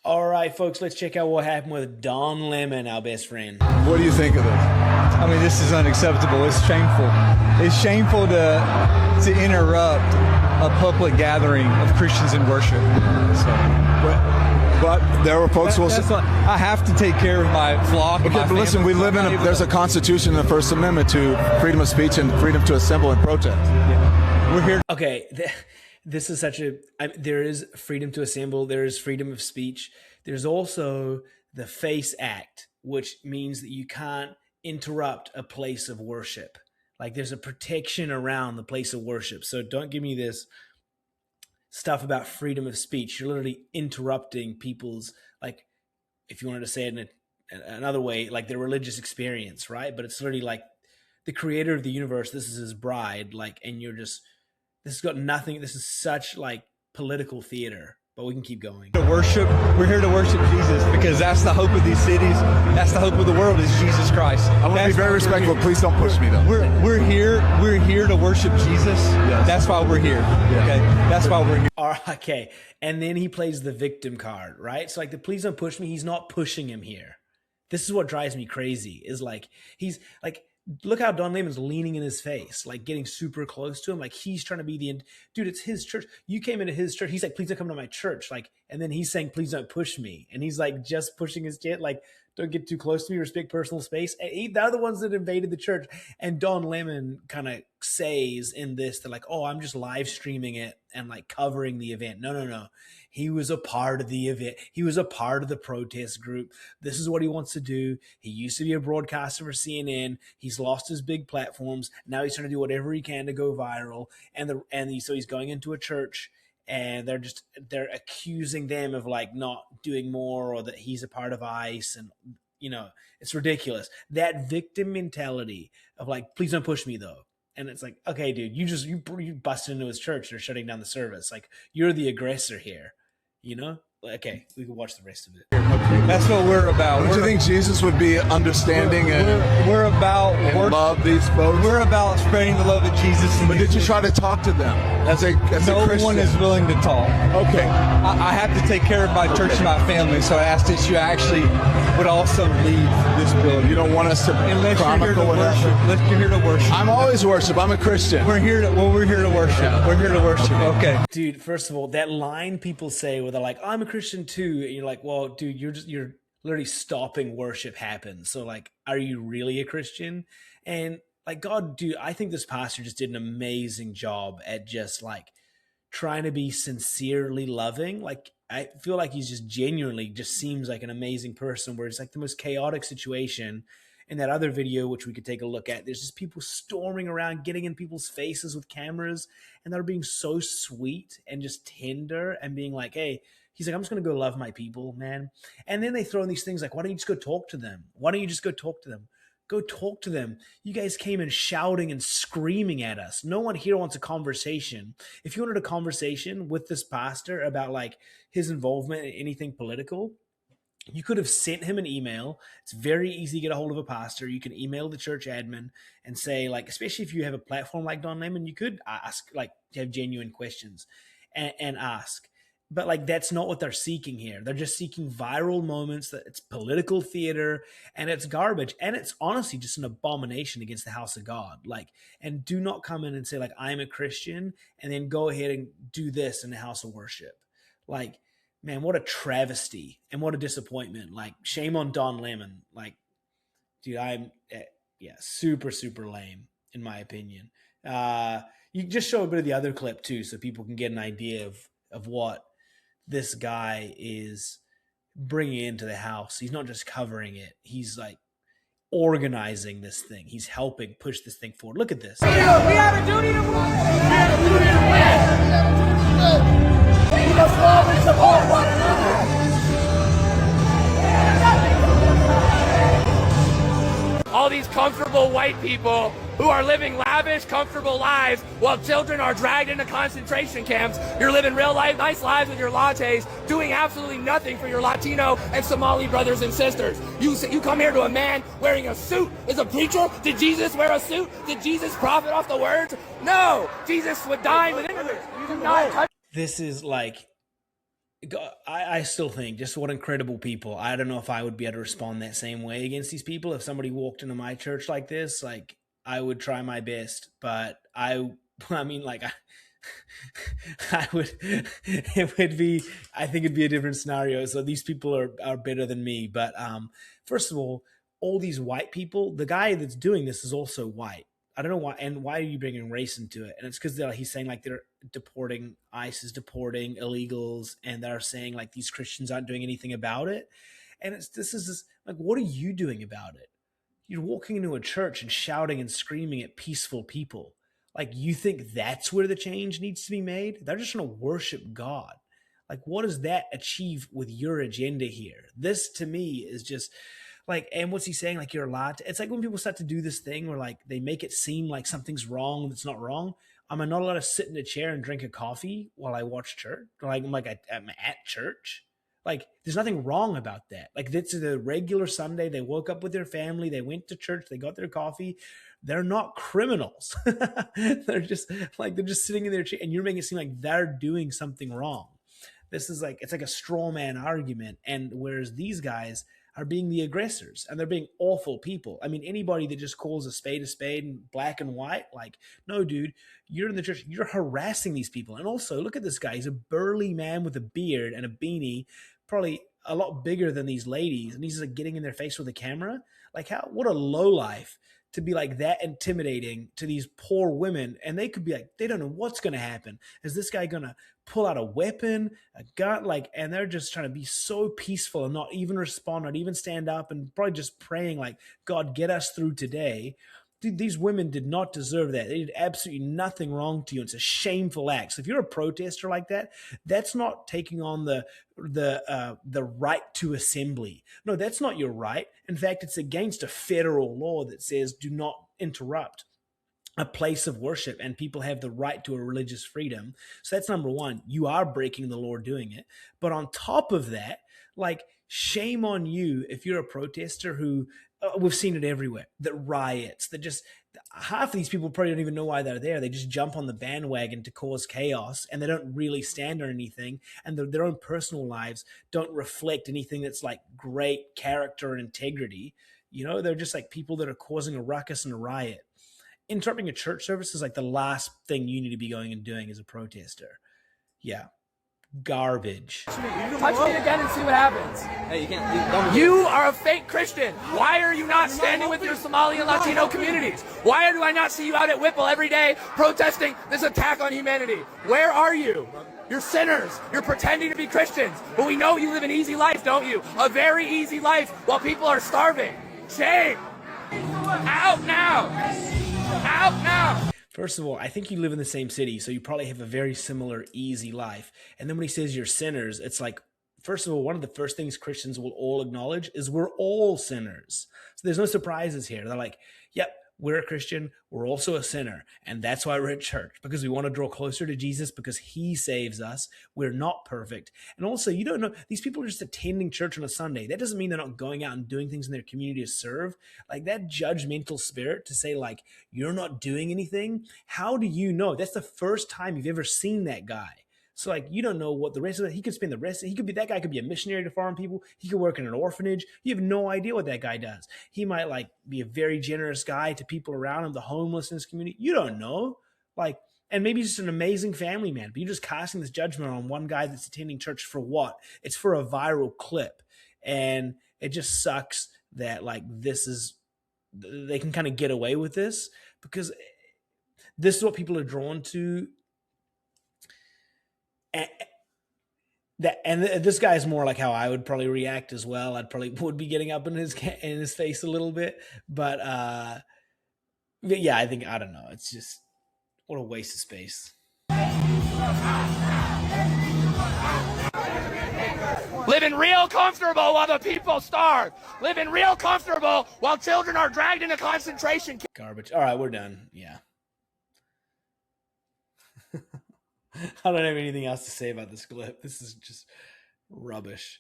All right, folks, let's check out what happened with Don Lemon, our best friend. What do you think of this? I mean, this is unacceptable. It's shameful. It's shameful to interrupt a public gathering of Christians in worship. But there were folks who will say, I have to take care of my flock. okay, but listen, we live there's a constitution in the First Amendment to freedom of speech and freedom to assemble and protest. Yeah. We're here. Okay, this is such there is freedom to assemble, there is freedom of speech. There's also the FACE Act, which means that you can't interrupt a place of worship. Like there's a protection around the place of worship. So don't give me this stuff about freedom of speech. You're literally interrupting people's, like, if you wanted to say it in another way, like their religious experience, right? But it's literally like the creator of the universe, this is his bride, like, and you're just, this has got nothing, this is such like political theater, but we can keep going. We're here to worship Jesus because that's the hope of these cities. That's the hope of the world is Jesus Christ. I want to be very respectful. Please don't push me though. We're here to worship Jesus. Yes. That's why we're here. Yes. Okay. That's why we're here. All right, okay. And then he plays the victim card, right? So like the please don't push me, he's not pushing him here. This is what drives me crazy, is like, he's like, look how Don Lemon's leaning in his face, like getting super close to him. Like he's trying to be dude, it's his church. You came into his church. He's like, please don't come to my church. Like, and then he's saying, please don't push me. And he's like, just pushing his kid. Like, don't get too close to me, respect personal space. And they're the ones that invaded the church. And Don Lemon kind of says in this, they're like, oh, I'm just live streaming it and like covering the event. No. He was a part of the event. He was a part of the protest group. This is what he wants to do. He used to be a broadcaster for CNN. He's lost his big platforms. Now he's trying to do whatever he can to go viral. So he's going into a church and they're accusing them of like not doing more, or that he's a part of ICE. And, you know, it's ridiculous. That victim mentality of like, please don't push me though. And it's like, okay, dude, you busted into his church. They're shutting down the service. Like, you're the aggressor here, you know? Okay, we can watch the rest of it. That's what we're about. Don't you think Jesus would be understanding we're about and love these folks? We're about spreading the love of Jesus. But did you try to talk to them as a Christian? No one is willing to talk. Okay. I have to take care of my church and my family, so I asked that you actually would also leave this building. You don't want us to chronicle worship. You're here to worship. I'm always worship. I'm a Christian. We're here to worship. Yeah. We're here to worship. Okay. Dude, first of all, that line people say where they're like, I'm a Christian too. And you're like, well, dude, you're literally stopping worship happen. So like, are you really a Christian? And like, God, dude, I think this pastor just did an amazing job at just like trying to be sincerely loving. Like, I feel like he's just genuinely just seems like an amazing person, where it's like the most chaotic situation. In that other video, which we could take a look at, there's just people storming around, getting in people's faces with cameras, and they're being so sweet and just tender and being like, hey, he's like, I'm just going to go love my people, man. And then they throw in these things like, why don't you just go talk to them? Why don't you just go talk to them? Go talk to them. You guys came in shouting and screaming at us. No one here wants a conversation. If you wanted a conversation with this pastor about like his involvement in anything political, you could have sent him an email. It's very easy to get a hold of a pastor. You can email the church admin and say, like, especially if you have a platform like Don Lemon, you could ask, like, have genuine questions and ask. But like, that's not what they're seeking here. They're just seeking viral moments. That it's political theater and it's garbage. And it's honestly just an abomination against the house of God. Like, and do not come in and say like, I'm a Christian, and then go ahead and do this in the house of worship. Like, man, what a travesty and what a disappointment. Like, shame on Don Lemon. Like, dude, super, super lame in my opinion. You just show a bit of the other clip too, so people can get an idea of what this guy is bringing into the house. He's not just covering it. He's like organizing this thing. He's helping push this thing forward. Look at this. We have a duty to win. We have a duty to win. We must love and support one another. All these comfortable white people who are living lavish, comfortable lives while children are dragged into concentration camps. You're living real life, nice lives with your lattes, doing absolutely nothing for your Latino and Somali brothers and sisters. You come here to a man wearing a suit as a preacher? Did Jesus wear a suit? Did Jesus profit off the words? No! Jesus would dine with immigrants. You do not touch. This is like I still think just what incredible people. I don't know if I would be able to respond that same way against these people. If somebody walked into my church like this, like I would try my best, but I mean, like I would, it would be, I think it'd be a different scenario. So these people are better than me. But first of all these white people, the guy that's doing this is also white. I don't know why, and why are you bringing race into it? And it's because he's saying like they're deporting, ICE is deporting illegals, and they're saying like these Christians aren't doing anything about it. And this is just like, what are you doing about it? You're walking into a church and shouting and screaming at peaceful people. Like, you think that's where the change needs to be made? They're just trying to worship God. Like, what does that achieve with your agenda here? This to me is just like, and what's he saying? Like, you're allowed to, it's like when people start to do this thing where like they make it seem like something's wrong that's not wrong. Am I not allowed to sit in a chair and drink a coffee while I watch church? I'm at church. Like, there's nothing wrong about that. Like, it's a regular Sunday. They woke up with their family. They went to church. They got their coffee. They're not criminals. They're just sitting in their chair, and you're making it seem like they're doing something wrong. This is like, it's like a straw man argument. And whereas these guys are being the aggressors, and they're being awful people. I mean, anybody that just calls a spade and black and white, like, no, dude, you're in the church, you're harassing these people. And also, look at this guy. He's a burly man with a beard and a beanie, probably a lot bigger than these ladies. And he's like getting in their face with a camera. Like, what a low life to be like that intimidating to these poor women. And they could be like, they don't know what's going to happen. Is this guy going to pull out a weapon, a gun? Like, and they're just trying to be so peaceful and not even respond, not even stand up, and probably just praying like, God, get us through today. Dude, these women did not deserve that. They did absolutely nothing wrong to you. It's a shameful act. So if you're a protester like that, that's not taking on the right to assembly. No, that's not your right. In fact, it's against a federal law that says do not interrupt a place of worship, and people have the right to a religious freedom. So that's number one. You are breaking the law doing it. But on top of that, like, shame on you if you're a protester who, we've seen it everywhere, that riots, that just, half of these people probably don't even know why they're there. They just jump on the bandwagon to cause chaos, and they don't really stand on anything. And their own personal lives don't reflect anything that's like great character and integrity. You know, they're just like people that are causing a ruckus and a riot. Interrupting a church service is like the last thing you need to be going and doing as a protester. Yeah. Garbage. Touch me again and see what happens. Hey, you can't. You are a fake Christian. Why are you not standing with your Somali and Latino communities? Why do I not see you out at Whipple every day protesting this attack on humanity? Where are you? You're sinners. You're pretending to be Christians. But we know you live an easy life, don't you? A very easy life while people are starving. Shame. Out now. Out now. First of all, I think you live in the same city, so you probably have a very similar, easy life. And then when he says you're sinners, it's like, first of all, one of the first things Christians will all acknowledge is we're all sinners. So there's no surprises here. They're like, yep, we're a Christian, we're also a sinner. And that's why we're at church, because we want to draw closer to Jesus, because he saves us. We're not perfect. And also, you don't know, these people are just attending church on a Sunday. That doesn't mean they're not going out and doing things in their community to serve. Like, that judgmental spirit to say like, you're not doing anything. How do you know? That's the first time you've ever seen that guy. So like, you don't know what the rest of it, he could spend the rest, that guy could be a missionary to foreign people. He could work in an orphanage. You have no idea what that guy does. He might like be a very generous guy to people around him, the homeless in his community. You don't know. Like, and maybe he's just an amazing family man, but you're just casting this judgment on one guy that's attending church for what? It's for a viral clip. And it just sucks that like they can kind of get away with this, because this is what people are drawn to. And this guy is more like how I would probably react as well. I'd probably would be getting up in his face a little bit, but yeah, I don't know. It's just, what a waste of space. Living real comfortable while the people starve. Living real comfortable while children are dragged into concentration camps. Garbage. All right, we're done. Yeah. I don't have anything else to say about this clip. This is just rubbish.